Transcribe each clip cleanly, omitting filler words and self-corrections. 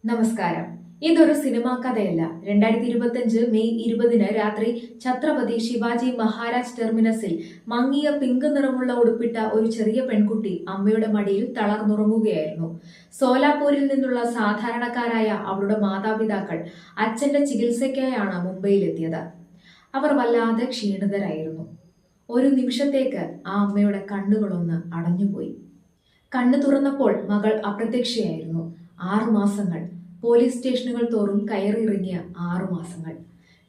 നമസ്കാരം. ഇതൊരു സിനിമാ കഥയല്ല. 2025 മെയ് 20 രാത്രി ഛത്രപതി ശിവാജി മഹാരാജ് ടെർമിനസിൽ മങ്ങിയ പിങ്ക് നിറമുള്ള ഉടുപ്പിട്ട ഒരു ചെറിയ പെൺകുട്ടി അമ്മയുടെ മടിയിൽ തളർന്നുറങ്ങുകയായിരുന്നു. സോലാപൂരിൽ നിന്നുള്ള സാധാരണക്കാരായ അവളുടെ മാതാപിതാക്കൾ അച്ഛന്റെ ചികിത്സയ്ക്കായാണ് മുംബൈയിലെത്തിയത്. അവർ വല്ലാതെ ക്ഷീണിതരായിരുന്നു. ഒരു നിമിഷത്തേക്ക് ആ അമ്മയുടെ കണ്ണുകളൊന്ന് അടഞ്ഞുപോയി. കണ്ണു തുറന്നപ്പോൾ മകൾ അപ്രത്യക്ഷയായിരുന്നു. 6 മാസങ്ങൾ. പോലീസ് സ്റ്റേഷനുകൾ തോറും കയറിയിറങ്ങിയ 6 മാസങ്ങൾ.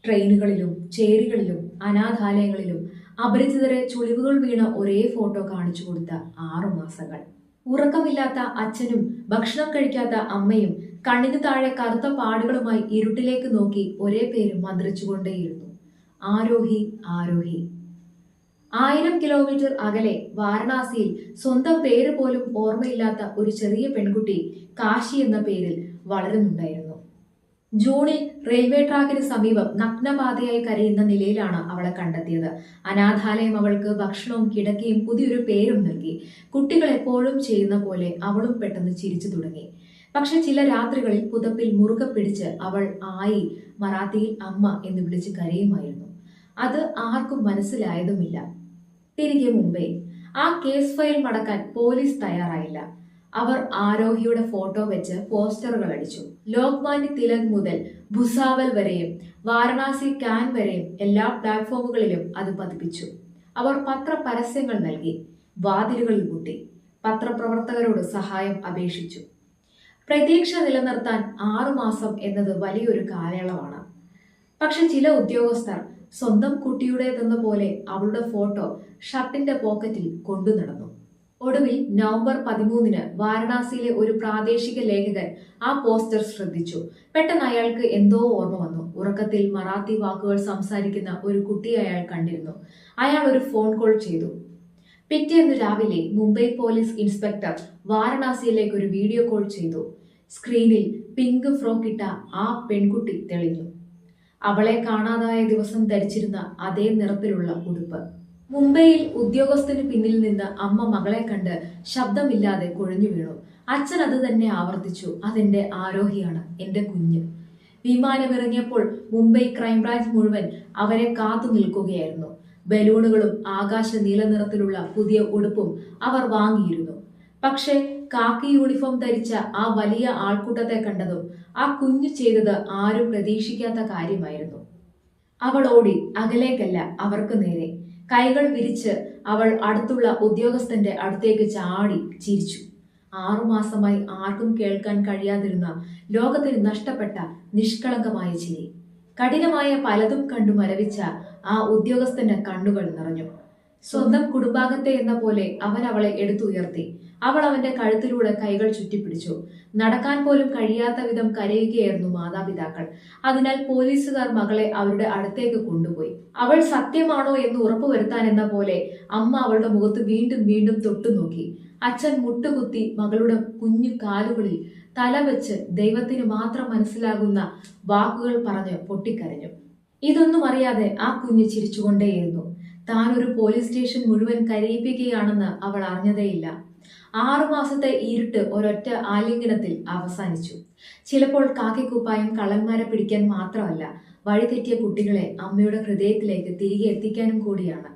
ട്രെയിനുകളിലും ചേരികളിലും അനാഥാലയങ്ങളിലും അപരിചിതരെ ചുളിവുകൾ വീണ ഒരേ ഫോട്ടോ കാണിച്ചു കൊടുത്ത 6 മാസങ്ങൾ. ഉറക്കമില്ലാത്ത അച്ഛനും ഭക്ഷണം കഴിക്കാത്ത അമ്മയും കണ്ണിന് താഴെ കറുത്ത പാടുകളുമായി ഇരുട്ടിലേക്ക് നോക്കി ഒരേ പേര് മന്ത്രിച്ചുകൊണ്ടേയിരുന്നു: ആരോഹി, ആരോഹി. 1000 കിലോമീറ്റർ അകലെ വാരണാസിയിൽ സ്വന്തം പേര് പോലും ഓർമ്മയില്ലാത്ത ഒരു ചെറിയ പെൺകുട്ടി കാശി എന്ന പേരിൽ വളരുന്നുണ്ടായിരുന്നു. ജൂണിൽ റെയിൽവേ ട്രാക്കിന് സമീപം നഗ്നപാതയായി കരയുന്ന നിലയിലാണ് അവളെ കണ്ടെത്തിയത്. അനാഥാലയം അവൾക്ക് ഭക്ഷണവും കിടക്കയും പുതിയൊരു പേരും നൽകി. കുട്ടികൾ എപ്പോഴും ചെയ്യുന്ന പോലെ അവളും പെട്ടെന്ന് ചിരിച്ചു തുടങ്ങി. പക്ഷെ ചില രാത്രികളിൽ പുതപ്പിൽ മുറുകെ പിടിച്ച് അവൾ ആയി, മറാത്തിയിൽ അമ്മ എന്ന് വിളിച്ച് കരയുമായിരുന്നു. അത് ആർക്കും മനസ്സിലായതുമില്ല. തിരികെ മുംബൈ. ആ കേസ് ഫയൽ മടക്കാൻ പോലീസ് തയ്യാറായില്ല. അവർ ആരോഹിയുടെ ഫോട്ടോ വെച്ച് പോസ്റ്ററുകൾ അടിച്ചു. ലോക്മാന്യ തിലക് മുതൽ ഭുസാവൽ വരെയും വാരണാസി കാൻ വരെയും എല്ലാ പ്ലാറ്റ്ഫോമുകളിലും അത് പതിപ്പിച്ചു. അവർ പത്രപരസ്യങ്ങൾ നൽകി, വാതിലുകളിൽ മുട്ടി, പത്രപ്രവർത്തകരോട് സഹായം അപേക്ഷിച്ചു. പ്രതീക്ഷ നിലനിർത്താൻ 6 മാസം എന്നത് വലിയൊരു കാലയളവാണ്. പക്ഷെ ചില ഉദ്യോഗസ്ഥർ സ്വന്തം കുട്ടിയുടേതെന്ന പോലെ അവളുടെ ഫോട്ടോ ഷർട്ടിന്റെ പോക്കറ്റിൽ കൊണ്ടു നടന്നു. ഒടുവിൽ നവംബർ 13 വാരണാസിയിലെ ഒരു പ്രാദേശിക ലേഖകൻ ആ പോസ്റ്റർ ശ്രദ്ധിച്ചു. പെട്ടെന്ന് അയാൾക്ക് എന്തോ ഓർമ്മ വന്നു. ഉറക്കത്തിൽ മറാത്തി വാക്കുകൾ സംസാരിക്കുന്ന ഒരു കുട്ടിയെ അയാൾ കണ്ടിരുന്നു. അയാൾ ഒരു ഫോൺ കോൾ ചെയ്തു. പിറ്റേന്ന് രാവിലെ മുംബൈ പോലീസ് ഇൻസ്പെക്ടർ വാരണാസിയിലേക്ക് ഒരു വീഡിയോ കോൾ ചെയ്തു. സ്ക്രീനിൽ പിങ്ക് ഫ്രോക്ക് ഇട്ട ആ പെൺകുട്ടി തെളിഞ്ഞു. അവളെ കാണാതായ ദിവസം ധരിച്ചിരുന്ന അതേ നിറത്തിലുള്ള ഉടുപ്പ്. മുംബൈയിൽ ഉദ്യോഗസ്ഥന് പിന്നിൽ നിന്ന് അമ്മ മകളെ കണ്ട് ശബ്ദമില്ലാതെ കുഴഞ്ഞു വീണു. അച്ഛൻ അത് തന്നെ ആവർത്തിച്ചു: അതെന്റെ ആരോഹിയാണ്, എന്റെ കുഞ്ഞ്. വിമാനമിറങ്ങിയപ്പോൾ മുംബൈ ക്രൈംബ്രാഞ്ച് മുഴുവൻ അവരെ കാത്തു നിൽക്കുകയായിരുന്നു. ബലൂണുകളും ആകാശ നീല നിറത്തിലുള്ള പുതിയ ഉടുപ്പും അവർ വാങ്ങിയിരുന്നു. പക്ഷേ കാക്കി യൂണിഫോം ധരിച്ച ആ വലിയ ആൾക്കൂട്ടത്തെ കണ്ടതും ആ കുഞ്ഞു ചെയ്തത് ആരും പ്രതീക്ഷിക്കാത്ത കാര്യമായിരുന്നു. അവൾ ഓടി, അകലേക്കല്ല, അവർക്ക് നേരെ. കൈകൾ വിരിച്ച് അവൾ അടുത്തുള്ള ഉദ്യോഗസ്ഥന്റെ അടുത്തേക്ക് ചാടി ചിരിച്ചു. 6 മാസമായി ആർക്കും കേൾക്കാൻ കഴിയാതിരുന്ന, ലോകത്തിന് നഷ്ടപ്പെട്ട നിഷ്കളങ്കമായ ചിരി. കഠിനമായ പലതും കണ്ടു മരവിച്ച ആ ഉദ്യോഗസ്ഥന്റെ കണ്ണുകൾ നിറഞ്ഞു. സ്വന്തം കുടുംബാംഗത്തെ എന്ന പോലെ അവൻ അവളെ എടുത്തുയർത്തി. അവൾ അവന്റെ കഴുത്തിലൂടെ കൈകൾ ചുറ്റിപ്പിടിച്ചു. നടക്കാൻ പോലും കഴിയാത്ത വിധം കരയുകയായിരുന്നു മാതാപിതാക്കൾ. അതിനാൽ പോലീസുകാർ മകളെ അവരുടെ അടുത്തേക്ക് കൊണ്ടുപോയി. അവൾ സത്യമാണോ എന്ന് ഉറപ്പുവരുത്താൻ എന്ന പോലെ അമ്മ അവളുടെ മുഖത്ത് വീണ്ടും വീണ്ടും തൊട്ടുനോക്കി. അച്ഛൻ മുട്ടുകുത്തി മകളുടെ കുഞ്ഞു കാലുകളിൽ തലവെച്ച് ദൈവത്തിന് മാത്രം മനസ്സിലാകുന്ന വാക്കുകൾ പറഞ്ഞ് പൊട്ടിക്കരഞ്ഞു. ഇതൊന്നും അറിയാതെ ആ കുഞ്ഞ് ചിരിച്ചുകൊണ്ടേയിരുന്നു. താൻ ഒരു പോലീസ് സ്റ്റേഷൻ മുഴുവൻ കരയിപ്പിക്കുകയാണെന്ന് അവൾ അറിഞ്ഞതേയില്ല. 6 മാസത്തെ ഇരുട്ട് ഒരൊറ്റ ആലിംഗനത്തിൽ അവസാനിച്ചു. ചിലപ്പോൾ കാക്കിക്കുപ്പായം കള്ളന്മാരെ പിടിക്കാൻ മാത്രമല്ല, വഴിതെറ്റിയ കുട്ടികളെ അമ്മയുടെ ഹൃദയത്തിലേക്ക് തിരികെ എത്തിക്കാനും കൂടിയാണ്.